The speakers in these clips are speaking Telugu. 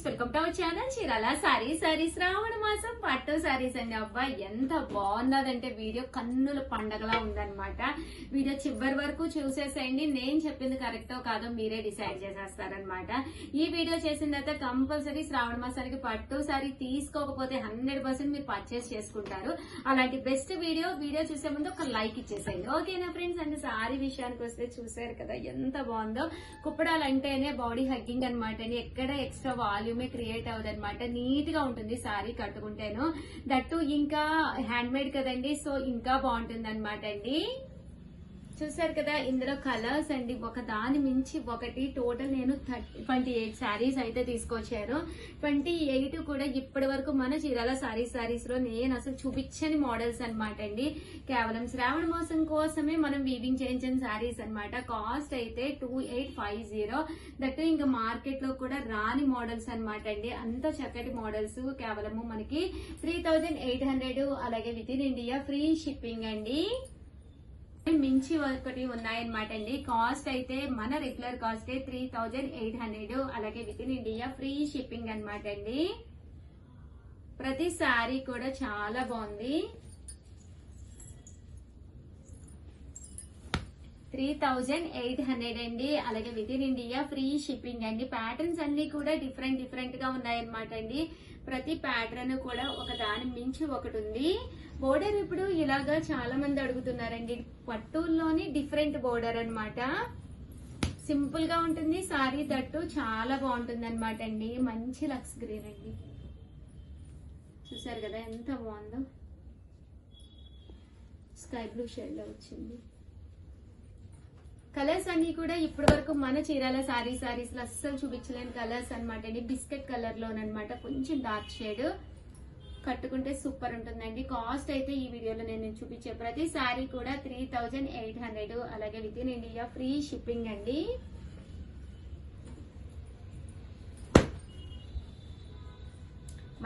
Welcome to our channel Chirala sari శ్రావణ మాసం పట్టు సారీస్ అండి. అబ్బా ఎంత బాగున్నదంటే వీడియో కన్నుల పండగలా ఉందన్నమాట. వీడియో చివరి వరకు చూసేసేయండి. నేను చెప్పింది కరెక్టో కాదో మీరే డిసైడ్ చేసేస్తారనమాట. ఈ వీడియో చేసిన తర్వాత కంపల్సరీ శ్రావణ మాసానికి పట్టు సారీ తీసుకోకపోతే 100% మీరు పర్చేస్ చేసుకుంటారు. అలాంటి బెస్ట్ వీడియో చూసే ముందు ఒక లైక్ ఇచ్చేసేయండి. ఓకేనా ఫ్రెండ్స్? అంటే సారీ విషయానికి వస్తే చూసారు కదా ఎంత బాగుందో. కుప్పడాలు అంటేనే బాడీ హగ్గింగ్ అనమాట అండి. ఎక్కడ ఎక్స్ట్రా వాల్యూమే క్రియేట్ అవ్వదు అనమాట. నీట్ గా ఉంటుంది సారీ కట్టుకుంటేను. దట్టు ఇంకా హ్యాండ్ మేడ్ కదండి, సో ఇంకా బాగుంటుంది అనమాట అండి. చూసారు కదా ఇందులో కలర్స్ అండి, ఒక దాని మించి ఒకటి. టోటల్ నేను 28 శారీస్ అయితే తీసుకొచ్చాను. 28 కూడా ఇప్పటి వరకు మన చీరాల సారీస్ లో నేను అసలు చూపించని మోడల్స్ అనమాట అండి. కేవలం శ్రావణ మాసం కోసమే మనం వీవింగ్ చేయించిన శారీస్ అనమాట. కాస్ట్ అయితే 2850. దట్టు ఇంకా మార్కెట్ లో కూడా రాని మోడల్స్ అనమాట అండి. అంత చక్కటి మోడల్స్ కేవలము మనకి 3800. అలాగే with in India free shipping అండి. మించి ఒకటి ఉన్నాయన్నమాట అండి. కాస్ట్ అయితే మన రెగ్యులర్ కాస్ట్ 3800. అలాగే with in India free shipping అనమాట అండి. ప్రతి సారీ కూడా చాలా బాగుంది. 3800 అండి. అలాగే with in India free shipping అండి. ప్యాటర్న్స్ అన్ని కూడా డిఫరెంట్ గా ఉన్నాయన్నమాట అండి. ప్రతి ప్యాటర్న్ కూడా ఒక దాని మించి ఒకటి ఉంది. బోర్డర్ ఇప్పుడు ఇలాగా చాలా మంది అడుగుతున్నారండి. పట్టుల్లోని డిఫరెంట్ బోర్డర్ అనమాట. సింపుల్ గా ఉంటుంది సారీ, దట్టు చాలా బాగుంటుంది అనమాట అండి. మంచి లక్స్ గ్రీన్ అండి. చూసారు కదా ఎంత బాగుందో. స్కై బ్లూ షేడ్ లో వచ్చింది. కలర్స్ అన్ని కూడా ఇప్పటి వరకు మన చీరాల సారీస్ లో అస్సలు చూపించలేని కలర్స్ అనమాట అండి. బిస్కెట్ కలర్ లోనమాట, కొంచెం డార్క్ షేడ్. కట్టుకుంటే సూపర్ ఉంటుందండి. కాస్ట్ అయితే ఈ వీడియోలో నేను చూపించే ప్రతి సారీ కూడా 3800. అలాగే with in India free shipping అండి.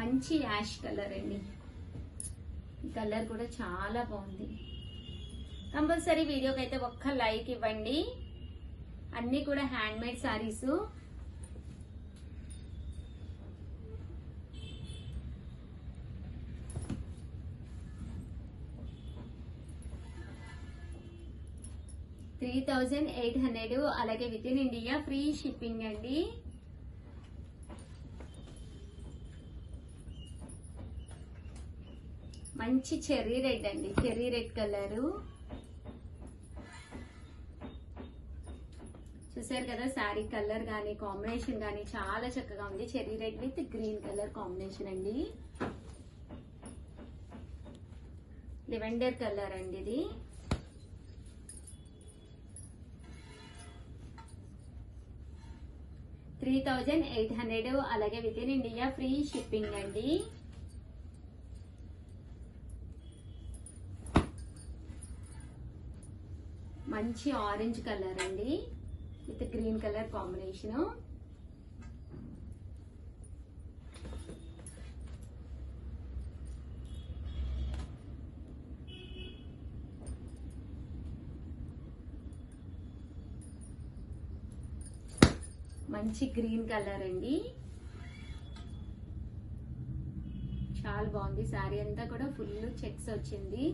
మంచి యాష్ కలర్ అండి. ఈ కలర్ కూడా చాలా బాగుంది. కంపల్సరీ వీడియోకి అయితే ఒక్క లైక్ ఇవ్వండి. అన్ని కూడా హ్యాండ్ మేడ్ సారీస్. $3800. అలాగే with in India free shipping అండి. మంచి చెర్రీ రెడ్ అండి, చెర్రీ రెడ్ కలరు. చూసారు కదా శారీ కలర్ గానీ కాంబినేషన్ గానీ చాలా చక్కగా ఉంది. Cherry red with green colour combination అండి. లెవెండర్ కలర్ అండి ఇది. $3800. అలాగే with in India free shipping అండి. మంచి ఆరెంజ్ కలర్ అండి విత్ గ్రీన్ కలర్ కాంబినేషన్. మంచి గ్రీన్ కలర్ అండి. చాలా బాగుంది. సారీ అంతా కూడా ఫుల్ చెక్స్ వచ్చింది.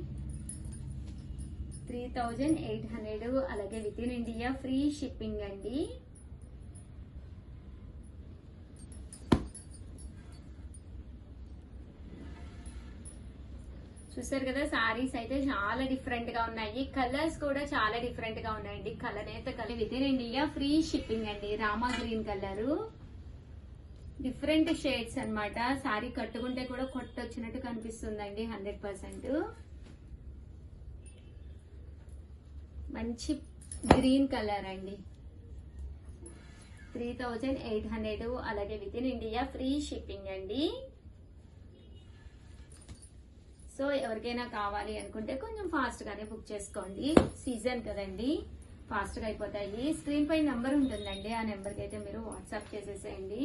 3800. అలాగే with in India free shipping అండి. చూసారు కదా సారీస్ అయితే చాలా డిఫరెంట్ గా ఉన్నాయి. కలర్స్ కూడా చాలా డిఫరెంట్ గా ఉన్నాయండి. కలర్ అయితే కలిసి with in India free shipping అండి. Rama green colour, different shades అనమాట. సారీ కట్టుకుంటే కూడా కొట్టొచ్చినట్టు కనిపిస్తుందండి 100%. మంచి గ్రీన్ కలర్ అండి. 3800. అలాగే with in India free shipping అండి. సో ఎవరికైనా కావాలి అనుకుంటే కొంచెం ఫాస్ట్ గానే బుక్ చేసుకోండి. సీజన్ కదండి, ఫాస్ట్ గా అయిపోతాయి. స్క్రీన్ పై నెంబర్ ఉంటుందండి, ఆ నెంబర్కి అయితే మీరు వాట్సాప్ చేసేసేయండి.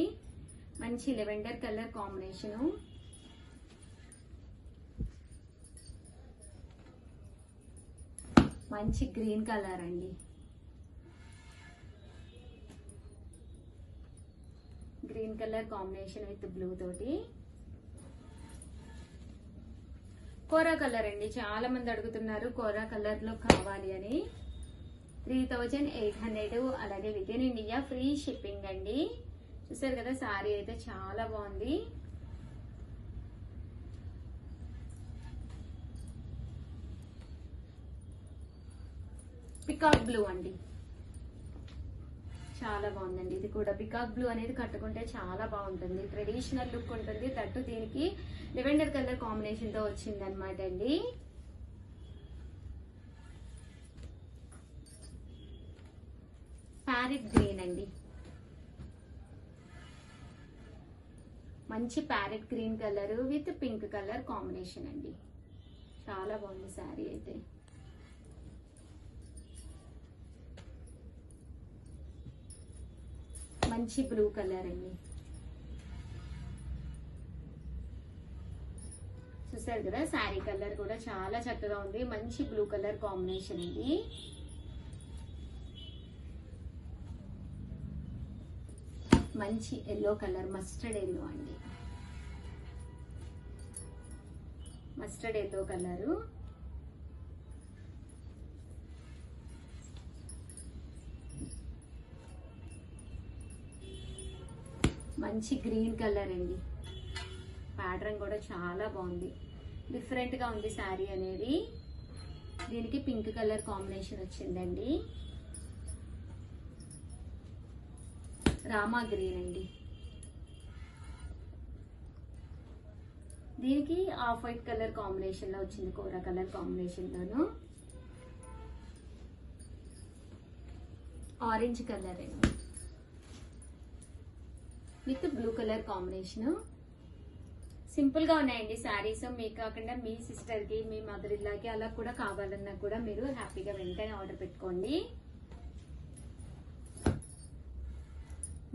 మంచి లెవెండర్ కలర్ కాంబినేషను. మంచి గ్రీన్ కలర్ అండి. Green colour combination with blue తోటి. కోరా కలర్ అండి, చాలా మంది అడుగుతున్నారు కోరా కలర్ లో కావాలి అని. 3800, అలాగే with in India free shipping అండి. చూసారు కదా సారీ అయితే చాలా బాగుంది. పికాక్ బ్లూ అండి, చాలా బాగుందండి. ఇది కూడా పికాక్ బ్లూ అనేది కట్టుకుంటే చాలా బాగుంటుంది, ట్రెడిషనల్ లుక్ ఉంటుంది. తట్టు దీనికి లెవెండర్ కలర్ కాంబినేషన్ తో వచ్చింది అనమాట అండి. ప్యారెట్ గ్రీన్ అండి, మంచి parrot green colour with pink colour combination అండి. చాలా బాగుంది శారీ అయితే. మంచి బ్లూ కలర్ అండి, చూసారు కదా శారీ కలర్ కూడా చాలా చక్కగా ఉంది. మంచి బ్లూ కలర్ కాంబినేషన్ అండి. మంచి ఎల్లో కలర్, మస్టర్డ్ ఎల్లో అండి, మస్టర్డ్ ఎల్లో కలరు. మంచి గ్రీన్ కలర్ అండి, ప్యాటర్న్ కూడా చాలా బాగుంది, డిఫరెంట్ గా ఉంది శారీ అనేది. దీనికి పింక్ కలర్ కాంబినేషన్ వచ్చిందండి. రామా గ్రీన్ అండి, దీనికి ఆఫ్ వైట్ కలర్ కాంబినేషన్ లో వచ్చింది, కోరా కలర్ కాంబినేషన్ లోను. ఆరెంజ్ కలర్ అండి with blue colour combination. Simple గా ఉన్నాయండి శారీస్. మీకు కాకుండా మీ సిస్టర్ కి, మీ మదర్ ఇల్లాకి అలా కూడా కావాలన్నా కూడా మీరు హ్యాపీగా వెంటనే ఆర్డర్ పెట్టుకోండి.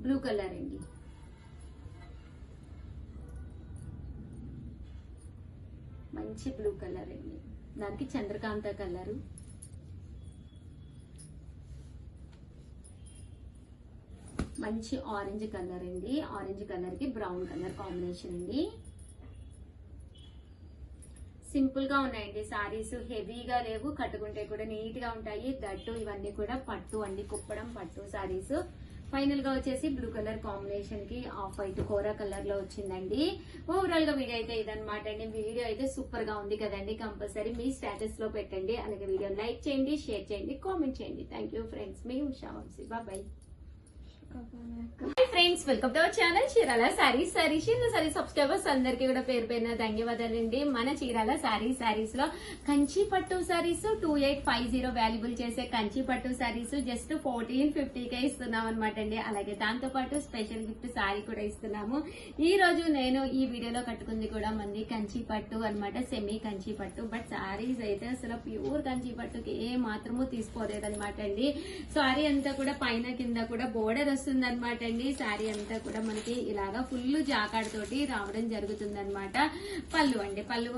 బ్లూ కలర్ అండి, మంచి బ్లూ కలర్ అండి. దానికి చంద్రకాంత కలరు. మంచి ఆరెంజ్ కలర్ అండి, ఆరెంజ్ కలర్ కి బ్రౌన్ కలర్ కాంబినేషన్ అండి. సింపుల్ గా ఉన్నాయండి సారీస్, హెవీగా లేవు, కట్టుకుంటే కూడా నీట్ గా ఉంటాయి. దట్టు ఇవన్నీ కూడా పట్టు అండి, కుప్పడం పట్టు సారీస్. ఫైనల్ గా వచ్చేసి బ్లూ కలర్ కాంబినేషన్ కి ఆఫ్ వైట్ కోరా కలర్ లో వచ్చిందండి. ఓవరాల్ గా వీడియో అయితే ఇదనమాట అండి. వీడియో అయితే సూపర్ గా ఉంది కదండి. కంపల్సరీ మీ స్టేటస్ లో పెట్టండి, అలాగే వీడియో లైక్ చేయండి, షేర్ చేయండి, కామెంట్ చేయండి. థ్యాంక్ యూ ఫ్రెండ్స్, మీ Usha Vamshi. Bye. Friends, welcome to our channel Chirala Sarees. Sorry subscribers అందరికీ కూడా పేరు పేరున ధన్యవాదాలండి. మన చీరాల సారీస్ లో కంచి పట్టు సారీస్ 2850 వాల్యుబుల్ చేసే కంచి పట్టు సారీస్ జస్ట్ 1450కే ఇస్తున్నాం అనమాట అండి. అలాగే దాంతో పాటు స్పెషల్ గిఫ్ట్ సారీ కూడా ఇస్తున్నాము. ఈ రోజు నేను ఈ వీడియోలో కట్టుకుంది కూడా మంది కంచి పట్టు అనమాట, సెమీ కంచి పట్టు. బట్ సారీస్ అయితే అసలు ప్యూర్ కంచి పట్టుకి ఏ మాత్రము తీసుకోలేదు అనమాట అండి. సారీ అంతా కూడా పైన కింద కూడా బోర్డర్ వస్తుంది అనమాట అండి. శారీ అంతా కూడా మనకి ఇలాగా ఫుల్ జాకాడ్ తోటి రావడం జరుగుతుంది అనమాట. పళ్ళు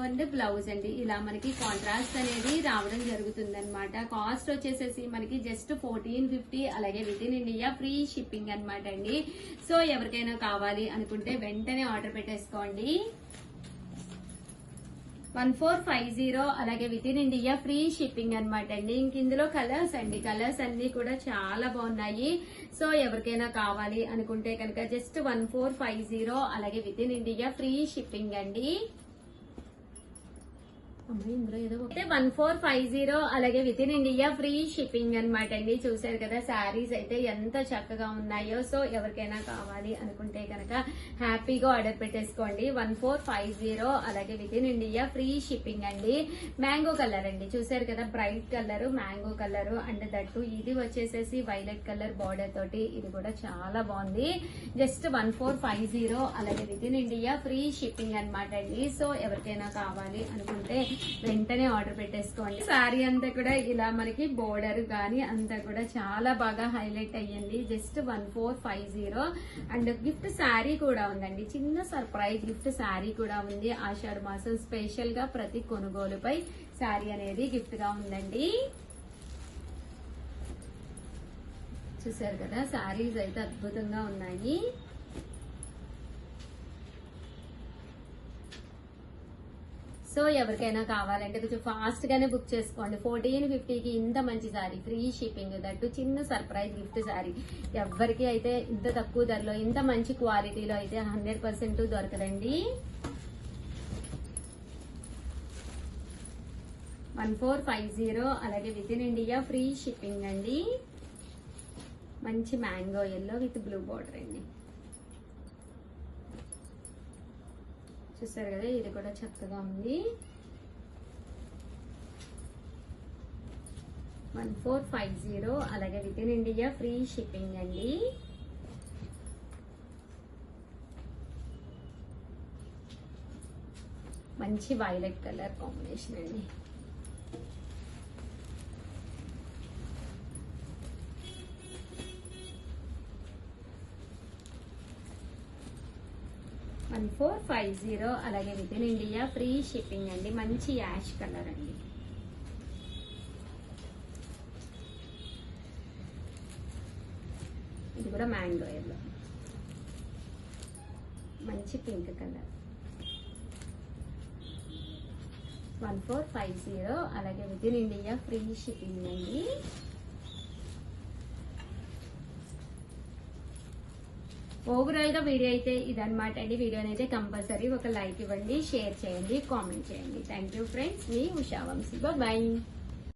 అండి బ్లౌజ్ అండి, ఇలా మనకి కాంట్రాస్ట్ అనేది రావడం జరుగుతుంది అనమాట. కాస్ట్ వచ్చేసేసి మనకి జస్ట్ 1450, అలాగే with in India free shipping అనమాట అండి. సో ఎవరికైనా కావాలి అనుకుంటే వెంటనే ఆర్డర్ పెట్టేసుకోండి. 1450, అలాగే with in India free shipping అనమాట అండి. ఇంక ఇందులో కలర్స్ అండి, కలర్స్ అన్ని కూడా చాలా బాగున్నాయి. సో ఎవరికైనా కావాలి అనుకుంటే కనుక జస్ట్ 1450, అలాగే with in India free shipping అండి. ఇందులో ఏదో 1450, అలాగే with in India free shipping అనమాట అండి. చూసారు కదా శారీస్ అయితే ఎంత చక్కగా ఉన్నాయో. సో ఎవరికైనా కావాలి అనుకుంటే కనుక హ్యాపీగా ఆర్డర్ పెట్టేసుకోండి. 1450, అలాగే with in India free shipping అండి. మ్యాంగో కలర్ అండి, చూసారు కదా bright colour mango colour. And that ఇది వచ్చేసేసి వైలెట్ కలర్ బార్డర్ తోటి, ఇది కూడా చాలా బాగుంది. జస్ట్ 1450, అలాగే with in India free shipping అనమాట అండి. సో ఎవరికైనా కావాలి అనుకుంటే వెంటనే ఆర్డర్ పెట్టేసుకోండి. శారీ అంతా కూడా ఇలా మనకి బోర్డర్ గానీ అంతా కూడా చాలా బాగా హైలైట్ అయ్యింది. జస్ట్ 1450. అండ్ గిఫ్ట్ శారీ కూడా ఉందండి, చిన్న సర్ప్రైజ్ గిఫ్ట్ శారీ కూడా ఉంది. ఆషాఢ మాసం స్పెషల్ గా ప్రతి కొనుగోలుపై శారీ అనేది గిఫ్ట్ గా ఉందండి. చూసారు కదా శారీస్ అయితే అద్భుతంగా ఉన్నాయి. సో ఎవరికైనా కావాలంటే కొంచెం ఫాస్ట్ గానే బుక్ చేసుకోండి. 1450కి ఇంత మంచి సారీ, ఫ్రీ షిప్పింగ్, దట్టు చిన్న సర్ప్రైజ్ గిఫ్ట్ సారీ. ఎవరికి అయితే ఇంత తక్కువ ధరలో ఇంత మంచి క్వాలిటీలో అయితే 100% దొరకదండి. 1450 అలాగే with in India free shipping అండి. మంచి mango yellow with blue border అండి. చూసారు కదా, ఇది కూడా చక్కగా ఉంది. 1450 అలాగే with in India free shipping అండి. మంచి వైలెట్ కలర్ కాంబినేషన్ అండి. $1450 అలాగే with in India free shipping అండి. మంచి యాష్ కలర్ అండి. ఇది కూడా మ్యాంగో ఎల్లో, మంచి పింక్ కలర్. 1450 అలాగే with in India free shipping అండి. ఓవరాల్ గా వీడియో అయితే ఇదన్నమాట అండి. వీడియోని అయితే కంపల్సరీ ఒక లైక్ ఇవ్వండి, షేర్ చేయండి, కామెంట్ చేయండి. థ్యాంక్ యూ ఫ్రెండ్స్, మీ ఉషా వంశీ. బాయ్.